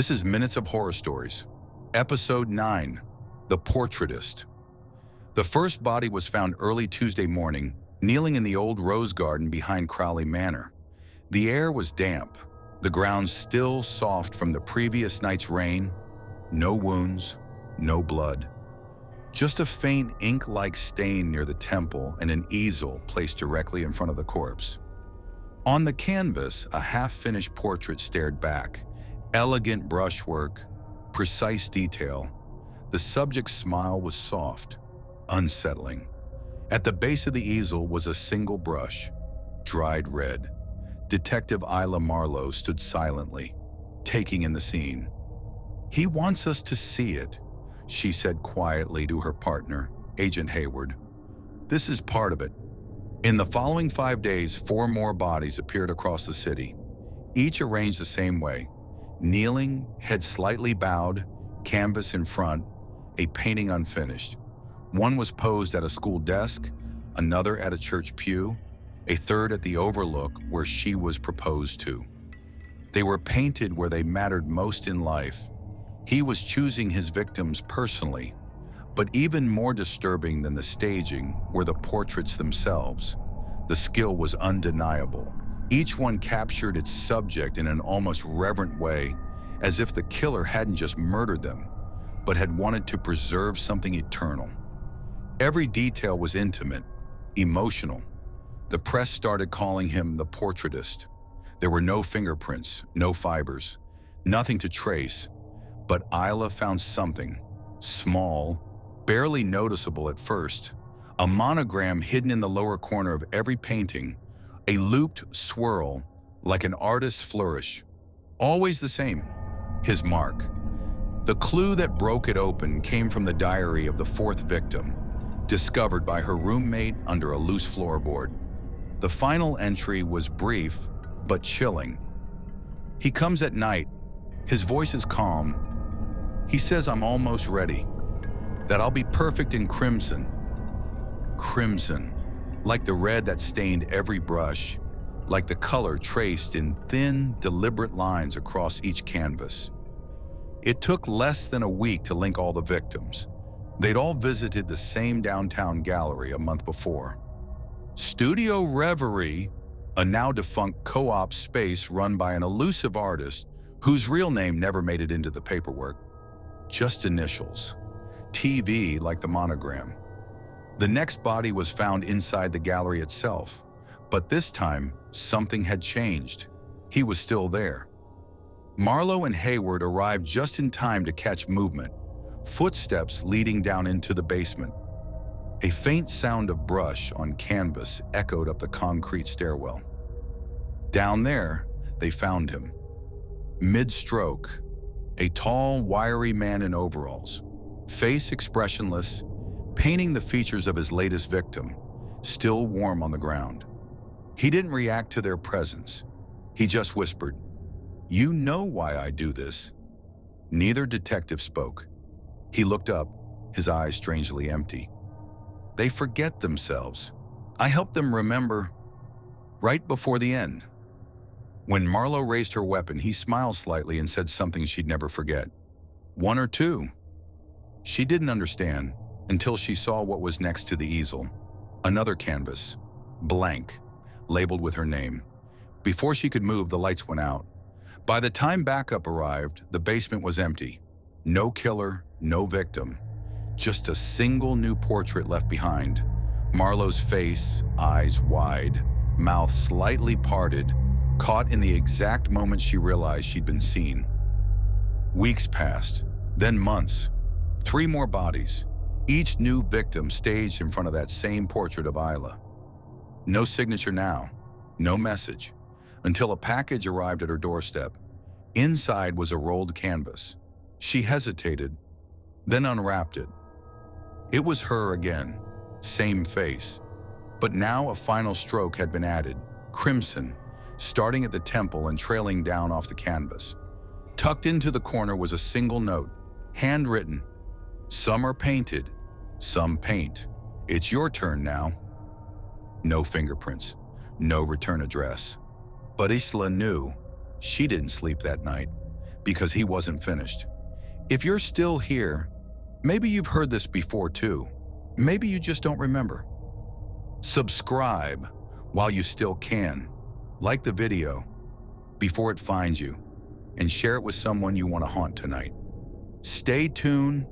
This is Minutes of Horror Stories, Episode 9, The Portraitist. The first body was found early Tuesday morning, kneeling in the old rose garden behind Crowley Manor. The air was damp, the ground still soft from the previous night's rain. No wounds, no blood. Just a faint ink-like stain near the temple and an easel placed directly in front of the corpse. On the canvas, a half-finished portrait stared back. Elegant brushwork, precise detail. The subject's smile was soft, unsettling. At the base of the easel was a single brush, dried red. Detective Isla Marlowe stood silently, taking in the scene. "He wants us to see it," she said quietly to her partner, Agent Hayward. "This is part of it." In the following 5 days, 4 more bodies appeared across the city, each arranged the same way. Kneeling, head slightly bowed, canvas in front, a painting unfinished. One was posed at a school desk, another at a church pew, a third at the overlook where she was proposed to. They were painted where they mattered most in life. He was choosing his victims personally, but even more disturbing than the staging were the portraits themselves. The skill was undeniable. Each one captured its subject in an almost reverent way, as if the killer hadn't just murdered them, but had wanted to preserve something eternal. Every detail was intimate, emotional. The press started calling him the Portraitist. There were no fingerprints, no fibers, nothing to trace, but Isla found something, small, barely noticeable at first, a monogram hidden in the lower corner of every painting, a looped swirl like an artist's flourish. Always the same, his mark. The clue that broke it open came from the diary of the 4th victim, discovered by her roommate under a loose floorboard. The final entry was brief but chilling. "He comes at night. His voice is calm. He says I'm almost ready, that I'll be perfect in crimson." Crimson, like the red that stained every brush, like the color traced in thin, deliberate lines across each canvas. It took less than a week to link all the victims. They'd all visited the same downtown gallery a month before. Studio Reverie, a now-defunct co-op space run by an elusive artist whose real name never made it into the paperwork. Just initials. TV like the monogram. The next body was found inside the gallery itself, but this time something had changed. He was still there. Marlowe and Hayward arrived just in time to catch movement, footsteps leading down into the basement. A faint sound of brush on canvas echoed up the concrete stairwell. Down there, they found him. Mid-stroke, a tall, wiry man in overalls, face expressionless, painting the features of his latest victim, still warm on the ground. He didn't react to their presence. He just whispered, "You know why I do this." Neither detective spoke. He looked up, his eyes strangely empty. "They forget themselves. I help them remember right before the end." When Marlowe raised her weapon, he smiled slightly and said something she'd never forget. "1 or 2. She didn't understand until she saw what was next to the easel. Another canvas, blank, labeled with her name. Before she could move, the lights went out. By the time backup arrived, the basement was empty. No killer, no victim. Just a single new portrait left behind. Marlowe's face, eyes wide, mouth slightly parted, caught in the exact moment she realized she'd been seen. Weeks passed, then months. 3 more bodies, each new victim staged in front of that same portrait of Isla. No signature now, no message, until a package arrived at her doorstep. Inside was a rolled canvas. She hesitated, then unwrapped it. It was her again, same face. But now a final stroke had been added, crimson, starting at the temple and trailing down off the canvas. Tucked into the corner was a single note, handwritten. "Some are painted, some paint. It's your turn now." No fingerprints, no return address. But Isla knew she didn't sleep that night, because he wasn't finished. If you're still here, maybe you've heard this before too. Maybe you just don't remember. Subscribe while you still can. Like the video before it finds you, and share it with someone you want to haunt tonight. Stay tuned